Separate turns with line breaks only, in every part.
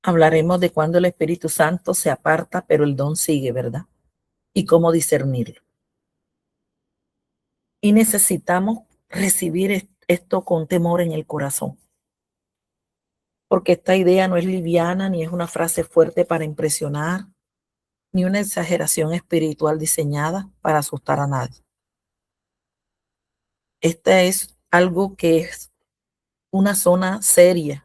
Hablaremos de cuando el Espíritu Santo se aparta, pero el don sigue, ¿verdad? Y cómo discernirlo. Y necesitamos recibir esto con temor en el corazón, porque esta idea no es liviana, ni es una frase fuerte para impresionar, ni una exageración espiritual diseñada para asustar a nadie. Esta es algo que es una zona seria,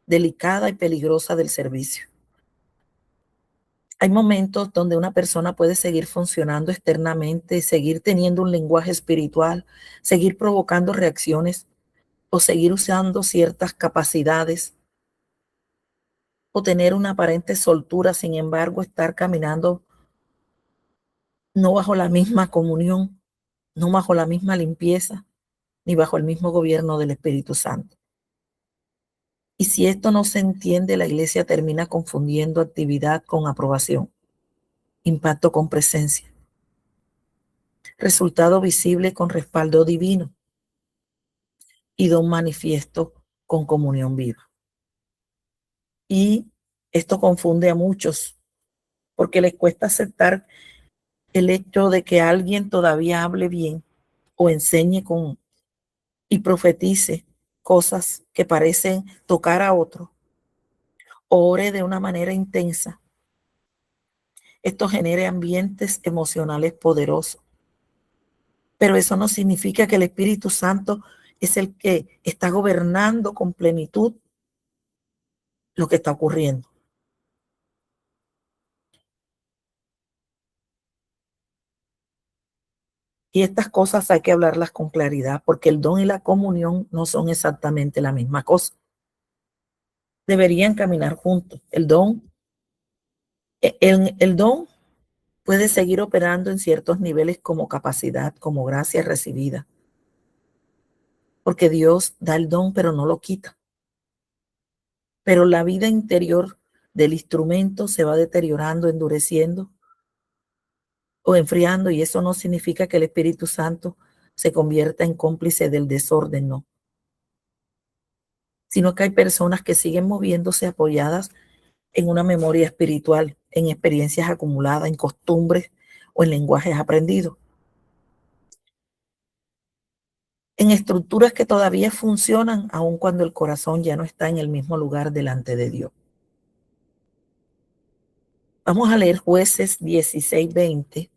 delicada y peligrosa del servicio. Hay momentos donde una persona puede seguir funcionando externamente, seguir teniendo un lenguaje espiritual, seguir provocando reacciones o seguir usando ciertas capacidades o tener una aparente soltura, sin embargo, estar caminando no bajo la misma comunión, no bajo la misma limpieza, ni bajo el mismo gobierno del Espíritu Santo. Y si esto no se entiende, la iglesia termina confundiendo actividad con aprobación, impacto con presencia, resultado visible con respaldo divino y don manifiesto con comunión viva. Y esto confunde a muchos porque les cuesta aceptar el hecho de que alguien todavía hable bien o enseñe con y profetice cosas que parecen tocar a otro, o ore de una manera intensa. Esto genera ambientes emocionales poderosos, pero eso no significa que el Espíritu Santo es el que está gobernando con plenitud lo que está ocurriendo. Y estas cosas hay que hablarlas con claridad, porque el don y la comunión no son exactamente la misma cosa. Deberían caminar juntos. El don puede seguir operando en ciertos niveles como capacidad, como gracia recibida, porque Dios da el don, pero no lo quita. Pero la vida interior del instrumento se va deteriorando, endureciendo o enfriando, y eso no significa que el Espíritu Santo se convierta en cómplice del desorden, no, sino que hay personas que siguen moviéndose apoyadas en una memoria espiritual, en experiencias acumuladas, en costumbres o en lenguajes aprendidos, en estructuras que todavía funcionan aun cuando el corazón ya no está en el mismo lugar delante de Dios. Vamos a leer Jueces 16:20,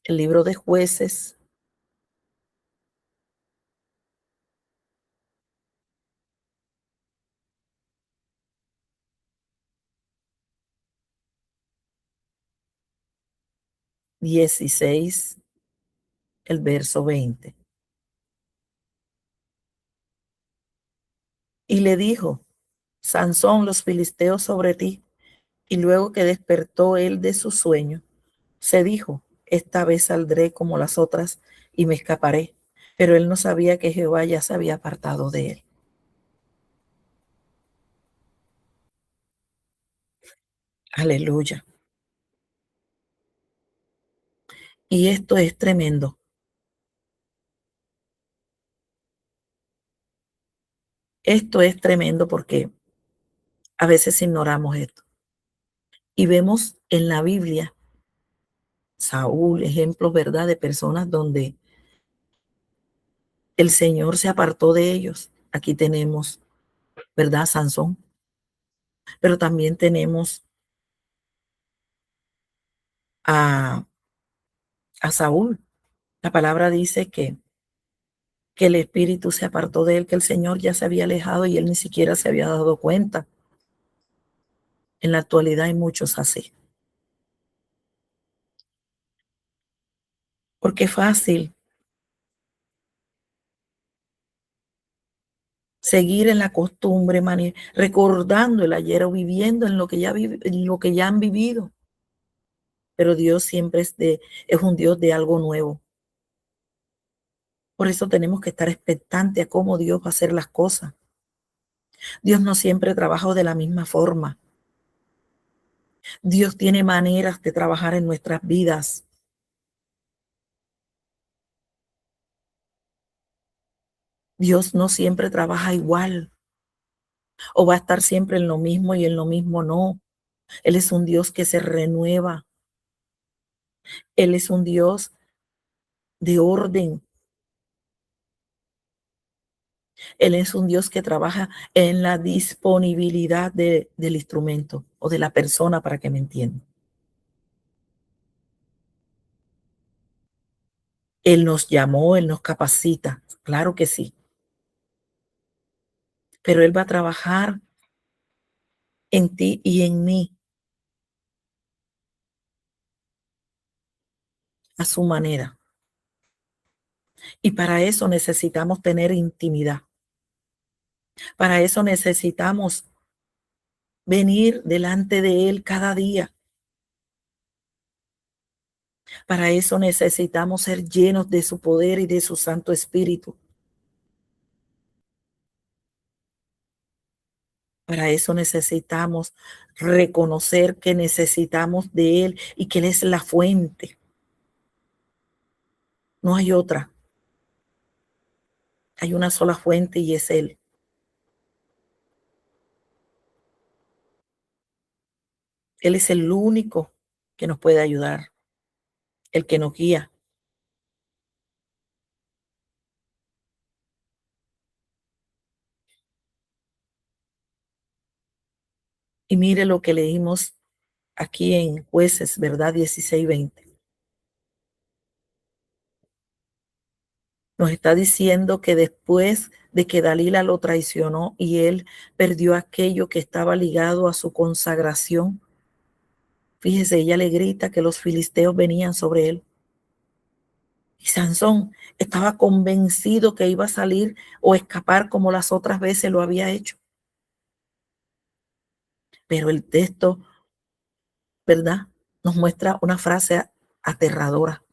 el libro de Jueces 16, el verso 20. Y le dijo: Sansón, los filisteos sobre ti. Y luego que despertó él de su sueño, se dijo: esta vez saldré como las otras y me escaparé. Pero él no sabía que Jehová ya se había apartado de él. Aleluya. Y esto es tremendo. Esto es tremendo porque a veces ignoramos esto. Y vemos en la Biblia, Saúl, ejemplos, ¿verdad?, de personas donde el Señor se apartó de ellos. Aquí tenemos, ¿verdad?, Sansón, pero también tenemos a, a Saúl. La palabra dice que el espíritu se apartó de él, que el Señor ya se había alejado y él ni siquiera se había dado cuenta. En la actualidad hay muchos así. Porque es fácil seguir en la costumbre, recordando el ayer o viviendo en lo que en lo que ya han vivido. Pero Dios siempre es un Dios de algo nuevo. Por eso tenemos que estar expectantes a cómo Dios va a hacer las cosas. Dios no siempre trabaja de la misma forma. Dios tiene maneras de trabajar en nuestras vidas. Dios no siempre trabaja igual. o va a estar siempre en lo mismo y en lo mismo no. Él es un Dios que se renueva. Él es un Dios de orden. Él es un Dios que trabaja en la disponibilidad del instrumento o de la persona, para que me entiendan. Él nos llamó, Él nos capacita, claro que sí, pero Él va a trabajar en ti y en mí a su manera. Y para eso necesitamos tener intimidad. Para eso necesitamos venir delante de Él cada día. Para eso necesitamos ser llenos de su poder y de su Santo Espíritu. Para eso necesitamos reconocer que necesitamos de Él y que Él es la fuente. No hay otra. Hay una sola fuente y es Él. Él es el único que nos puede ayudar, el que nos guía. Y mire lo que leímos aquí en Jueces, ¿verdad? 16:20. Nos está diciendo que después de que Dalila lo traicionó y él perdió aquello que estaba ligado a su consagración, fíjese, ella le grita que los filisteos venían sobre él. Y Sansón estaba convencido que iba a salir o escapar como las otras veces lo había hecho. Pero el texto, ¿verdad? Nos muestra una frase aterradora.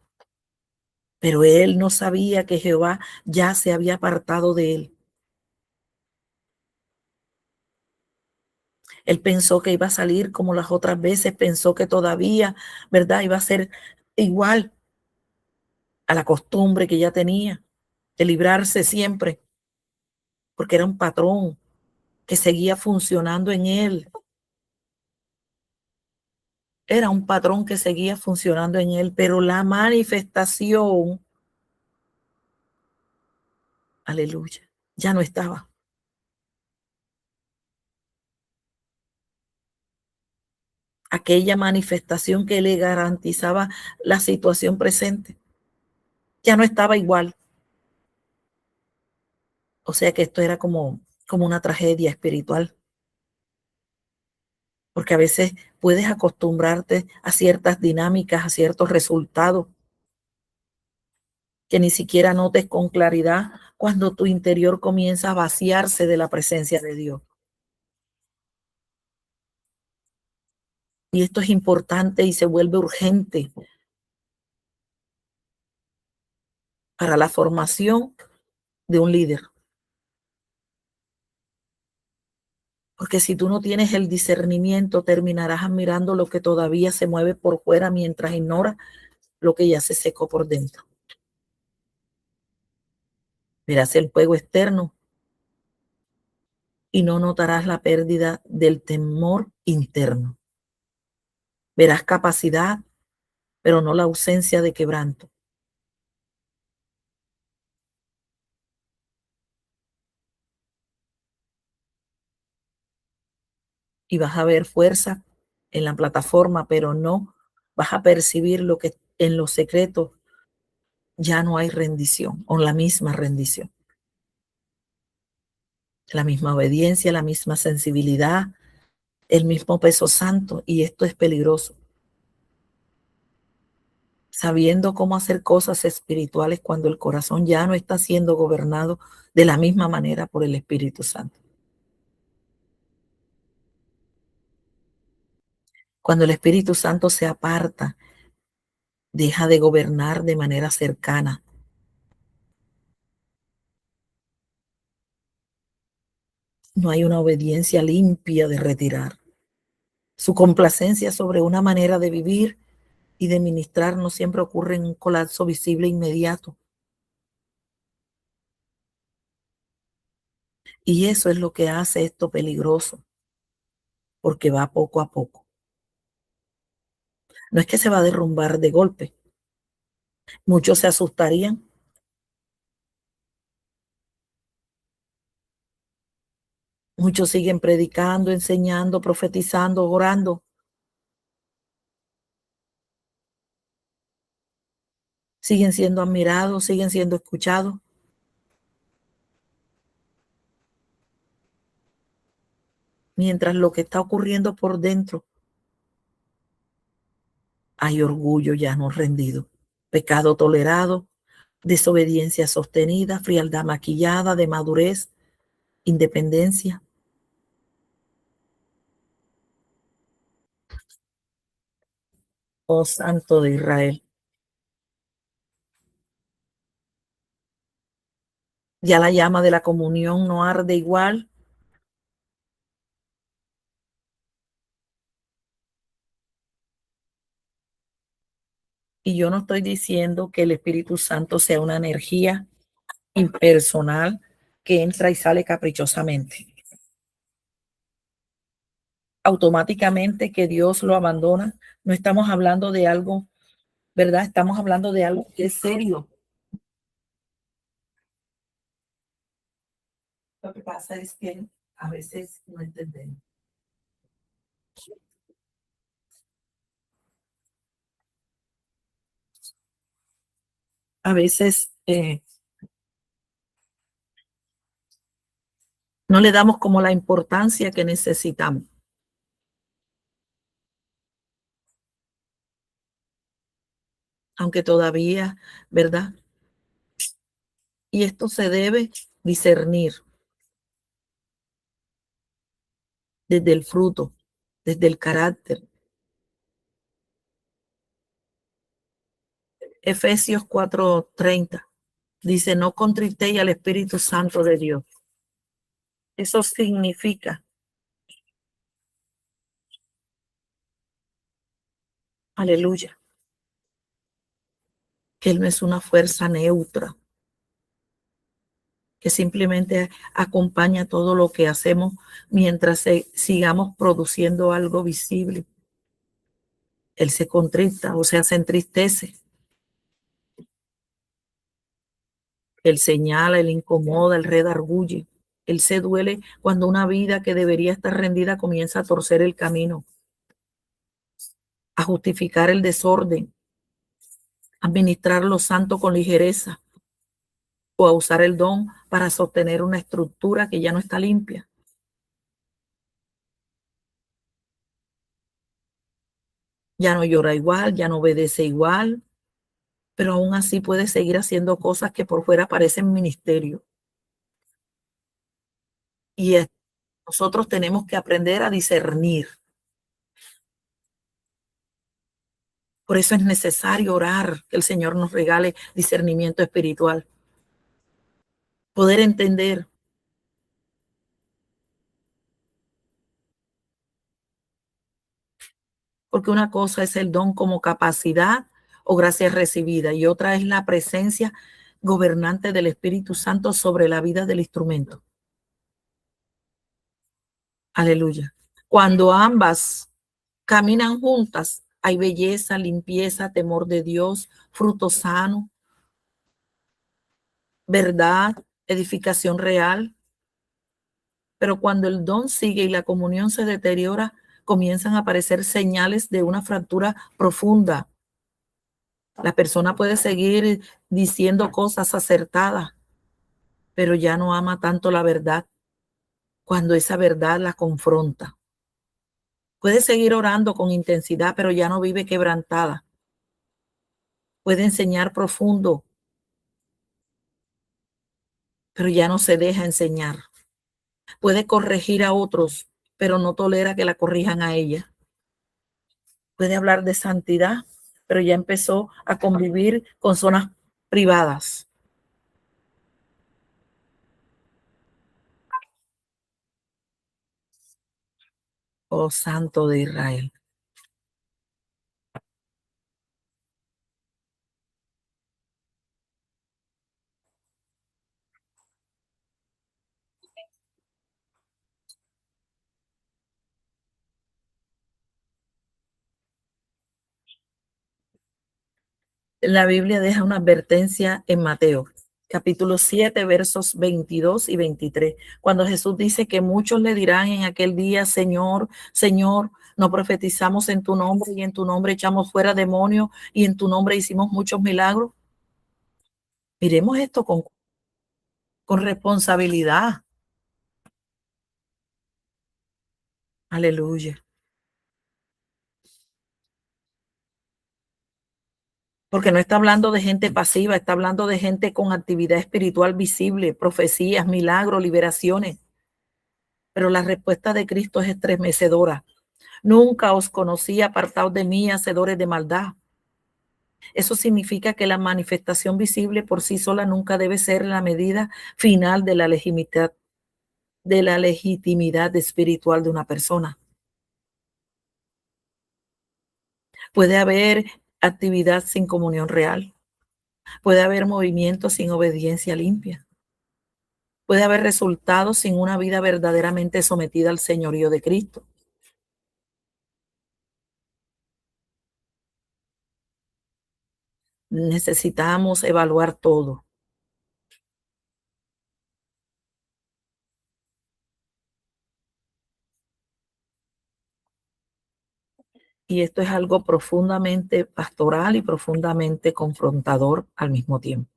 Pero él no sabía que Jehová ya se había apartado de él. Él pensó que iba a salir como las otras veces, pensó que todavía, ¿verdad? Iba a ser igual a la costumbre que ya tenía, de librarse siempre, porque era un patrón que seguía funcionando en él. Era un patrón que seguía funcionando en él, pero la manifestación, aleluya, ya no estaba. Aquella manifestación que le garantizaba la situación presente, ya no estaba igual. O sea que esto era como una tragedia espiritual, porque a veces puedes acostumbrarte a ciertas dinámicas, a ciertos resultados que ni siquiera notes con claridad cuando tu interior comienza a vaciarse de la presencia de Dios. Y esto es importante y se vuelve urgente para la formación de un líder. Porque si tú no tienes el discernimiento, terminarás admirando lo que todavía se mueve por fuera mientras ignoras lo que ya se secó por dentro. Verás el fuego externo y no notarás la pérdida del temor interno. Verás capacidad, pero no la ausencia de quebranto. Y vas a ver fuerza en la plataforma, pero no vas a percibir lo que en los secretos ya no hay rendición, o la misma rendición, la misma obediencia, la misma sensibilidad, el mismo peso santo, y esto es peligroso. Sabiendo cómo hacer cosas espirituales cuando el corazón ya no está siendo gobernado de la misma manera por el Espíritu Santo. Cuando el Espíritu Santo se aparta, deja de gobernar de manera cercana. No hay una obediencia limpia de retirar. Su complacencia sobre una manera de vivir y de ministrar no siempre ocurre en un colapso visible inmediato. Y eso es lo que hace esto peligroso, porque va poco a poco. No es que se va a derrumbar de golpe. Muchos se asustarían, muchos siguen predicando, enseñando, profetizando, orando, siguen siendo admirados, siguen siendo escuchados, mientras lo que está ocurriendo por dentro hay orgullo ya no rendido, pecado tolerado, desobediencia sostenida, frialdad maquillada de madurez, independencia. Oh Santo de Israel, ya la llama de la comunión no arde igual. Y yo no estoy diciendo que el Espíritu Santo sea una energía impersonal que entra y sale caprichosamente. Automáticamente que Dios lo abandona. No estamos hablando de algo, ¿verdad? Estamos hablando de algo que es serio. Lo que pasa es que a veces no entendemos. A veces no le damos como la importancia que necesitamos, aunque todavía, ¿verdad? Y esto se debe discernir desde el fruto, desde el carácter. Efesios 4:30 dice, no contristéis al Espíritu Santo de Dios. Eso significa, aleluya, que Él no es una fuerza neutra, que simplemente acompaña todo lo que hacemos mientras sigamos produciendo algo visible. Él se contrista, o sea, se entristece. Él señala, él incomoda, él redarguye. Él se duele cuando una vida que debería estar rendida comienza a torcer el camino, a justificar el desorden, a administrar lo santo con ligereza o a usar el don para sostener una estructura que ya no está limpia. Ya no llora igual, ya no obedece igual, pero aún así puede seguir haciendo cosas que por fuera parecen ministerio. Y nosotros tenemos que aprender a discernir. Por eso es necesario orar, que el Señor nos regale discernimiento espiritual, poder entender, porque una cosa es el don como capacidad o gracia recibida y otra es la presencia gobernante del Espíritu Santo sobre la vida del instrumento. Aleluya. Cuando ambas caminan juntas, hay belleza, limpieza, temor de Dios, fruto sano, verdad, edificación real. Pero cuando el don sigue y la comunión se deteriora, comienzan a aparecer señales de una fractura profunda. La persona puede seguir diciendo cosas acertadas, pero ya no ama tanto la verdad cuando esa verdad la confronta. Puede seguir orando con intensidad, pero ya no vive quebrantada. Puede enseñar profundo, pero ya no se deja enseñar. Puede corregir a otros, pero no tolera que la corrijan a ella. Puede hablar de santidad, pero ya empezó a convivir con zonas privadas. Oh Santo de Israel. La Biblia deja una advertencia en Mateo, capítulo 7, versos 22 y 23, cuando Jesús dice que muchos le dirán en aquel día: Señor, Señor, no profetizamos en tu nombre y en tu nombre echamos fuera demonios y en tu nombre hicimos muchos milagros. Miremos esto con responsabilidad. Aleluya. Porque no está hablando de gente pasiva, está hablando de gente con actividad espiritual visible, profecías, milagros, liberaciones. Pero la respuesta de Cristo es estremecedora. Nunca os conocí, apartados de mí, hacedores de maldad. Eso significa que la manifestación visible por sí sola nunca debe ser la medida final de la legitimidad espiritual de una persona. Puede haber actividad sin comunión real. Puede haber movimiento sin obediencia limpia. Puede haber resultados sin una vida verdaderamente sometida al señorío de Cristo. Necesitamos evaluar todo. Y esto es algo profundamente pastoral y profundamente confrontador al mismo tiempo.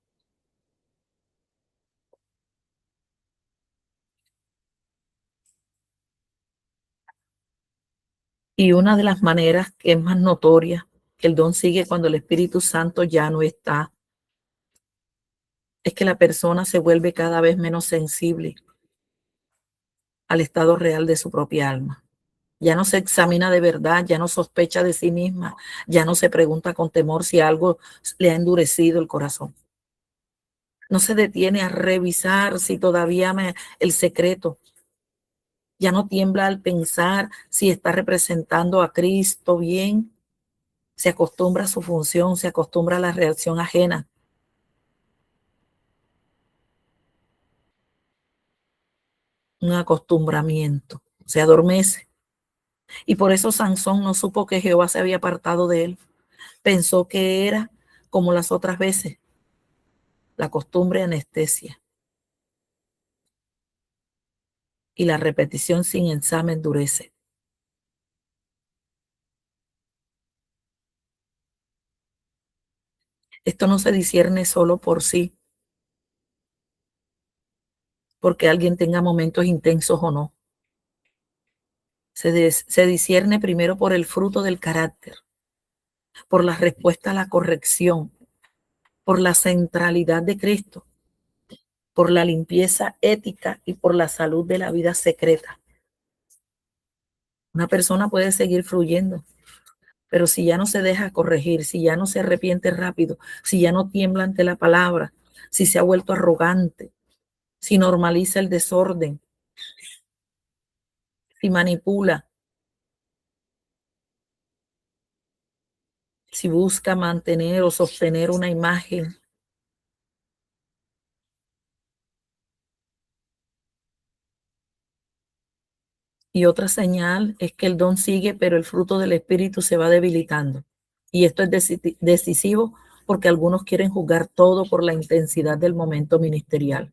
Y una de las maneras que es más notoria que el don sigue cuando el Espíritu Santo ya no está, es que la persona se vuelve cada vez menos sensible al estado real de su propia alma. Ya no se examina de verdad, ya no sospecha de sí misma, ya no se pregunta con temor si algo le ha endurecido el corazón. No se detiene a revisar si todavía ama el secreto. Ya no tiembla al pensar si está representando a Cristo bien. Se acostumbra a su función, se acostumbra a la reacción ajena. Un acostumbramiento. Se adormece. Y por eso Sansón no supo que Jehová se había apartado de él. Pensó que era como las otras veces. La costumbre anestesia y la repetición sin examen endurece. Esto no se discierne solo por sí, porque alguien tenga momentos intensos o no. Se discierne primero por el fruto del carácter, por la respuesta a la corrección, por la centralidad de Cristo, por la limpieza ética y por la salud de la vida secreta. Una persona puede seguir fluyendo, pero si ya no se deja corregir, si ya no se arrepiente rápido, si ya no tiembla ante la palabra, si se ha vuelto arrogante, si normaliza el desorden, si manipula, si busca mantener o sostener una imagen. Y otra señal es que el don sigue, pero el fruto del Espíritu se va debilitando. Y esto es decisivo porque algunos quieren juzgar todo por la intensidad del momento ministerial.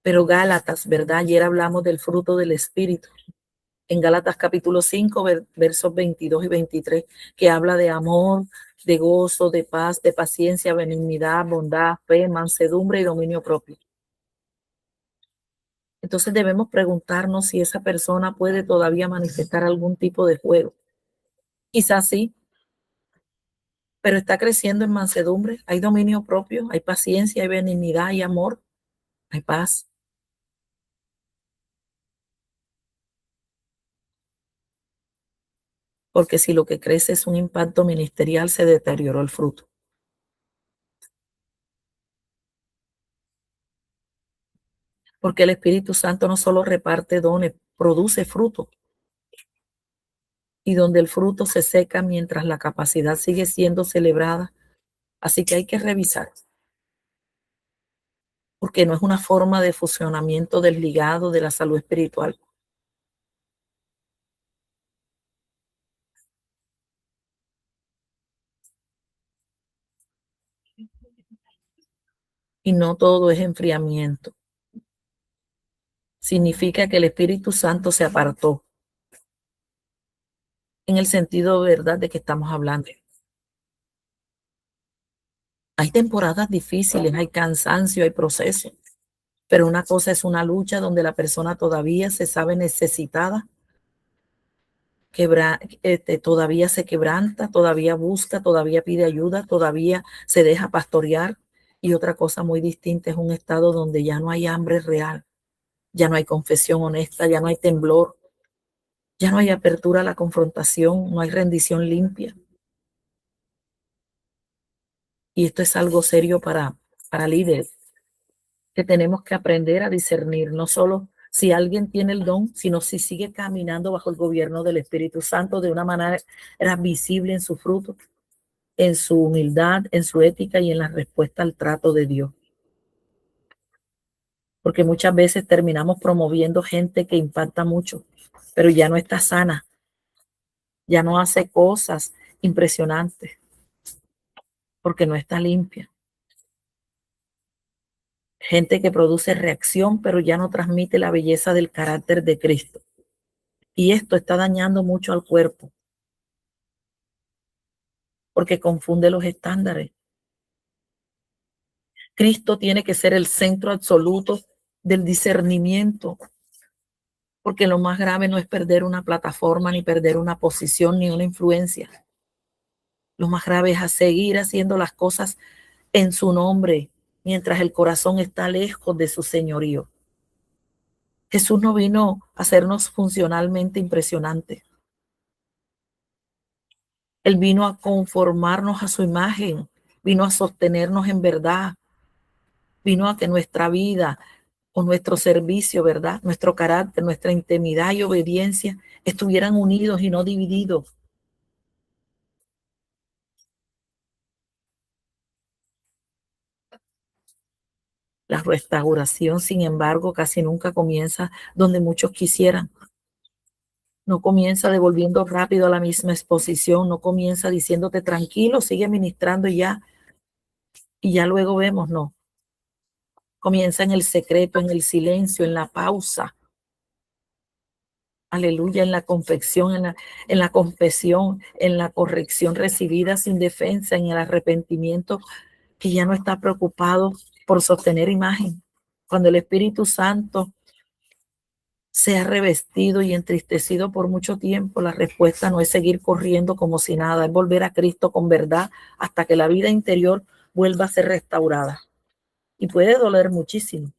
Pero Gálatas, ¿verdad? Ayer hablamos del fruto del Espíritu. En Gálatas capítulo 5, versos 22 y 23, que habla de amor, de gozo, de paz, de paciencia, benignidad, bondad, fe, mansedumbre y dominio propio. Entonces debemos preguntarnos si esa persona puede todavía manifestar algún tipo de fuego. Quizás sí, pero está creciendo en mansedumbre, hay dominio propio, hay paciencia, hay benignidad, hay amor, hay paz. Porque si lo que crece es un impacto ministerial, se deterioró el fruto. Porque el Espíritu Santo no solo reparte dones, produce fruto. Y donde el fruto se seca mientras la capacidad sigue siendo celebrada. Así que hay que revisar, porque no es una forma de fusionamiento desligado de la salud espiritual. y no todo es enfriamiento. Significa que el Espíritu Santo se apartó, en el sentido, ¿verdad?, de que estamos hablando. Hay temporadas difíciles, hay cansancio, hay procesos, pero una cosa es una lucha donde la persona todavía se sabe necesitada, todavía se quebranta, todavía busca, todavía pide ayuda, todavía se deja pastorear. Y otra cosa muy distinta es un estado donde ya no hay hambre real, ya no hay confesión honesta, ya no hay temblor, ya no hay apertura a la confrontación, no hay rendición limpia. Y esto es algo serio para líderes, que tenemos que aprender a discernir, no solo si alguien tiene el don, sino si sigue caminando bajo el gobierno del Espíritu Santo de una manera visible en su fruto, en su humildad, en su ética y en la respuesta al trato de Dios. Porque muchas veces terminamos promoviendo gente que impacta mucho, pero ya no está sana, ya no hace cosas impresionantes, porque no está limpia. Gente que produce reacción, pero ya no transmite la belleza del carácter de Cristo. Y esto está dañando mucho al cuerpo, porque confunde los estándares. Cristo tiene que ser el centro absoluto del discernimiento, porque lo más grave no es perder una plataforma, ni perder una posición, ni una influencia. Lo más grave es seguir haciendo las cosas en su nombre, mientras el corazón está lejos de su señorío. Jesús no vino a hacernos funcionalmente impresionantes. Él vino a conformarnos a su imagen, vino a sostenernos en verdad, vino a que nuestra vida o nuestro servicio, ¿verdad?, nuestro carácter, nuestra intimidad y obediencia estuvieran unidos y no divididos. La restauración, sin embargo, casi nunca comienza donde muchos quisieran. No comienza devolviendo rápido a la misma exposición, no comienza diciéndote tranquilo, sigue ministrando y ya luego vemos, no. Comienza en el secreto, en el silencio, en la pausa. Aleluya, en la confesión, en la confesión, en la corrección recibida sin defensa, en el arrepentimiento, que ya no está preocupado por sostener imagen. Cuando el Espíritu Santo se ha revestido y entristecido por mucho tiempo, la respuesta no es seguir corriendo como si nada, es volver a Cristo con verdad hasta que la vida interior vuelva a ser restaurada. Y puede doler muchísimo,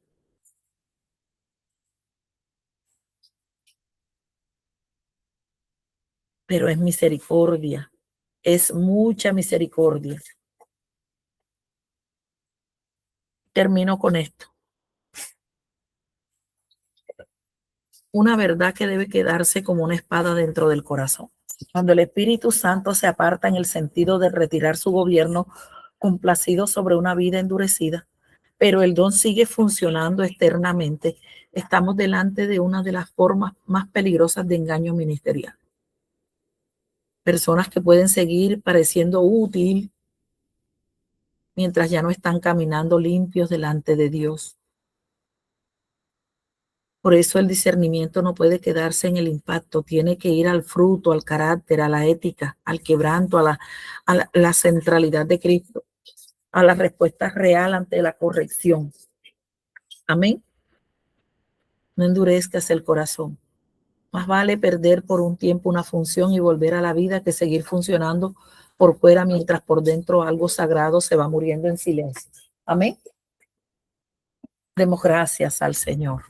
pero es misericordia, es mucha misericordia. Termino con esto. Una verdad que debe quedarse como una espada dentro del corazón. Cuando el Espíritu Santo se aparta en el sentido de retirar su gobierno complacido sobre una vida endurecida, pero el don sigue funcionando externamente, estamos delante de una de las formas más peligrosas de engaño ministerial. Personas que pueden seguir pareciendo útil mientras ya no están caminando limpios delante de Dios. Por eso el discernimiento no puede quedarse en el impacto, tiene que ir al fruto, al carácter, a la ética, al quebranto, a la centralidad de Cristo, a la respuesta real ante la corrección. Amén. No endurezcas el corazón. Más vale perder por un tiempo una función y volver a la vida que seguir funcionando por fuera mientras por dentro algo sagrado se va muriendo en silencio. Amén. Demos gracias al Señor.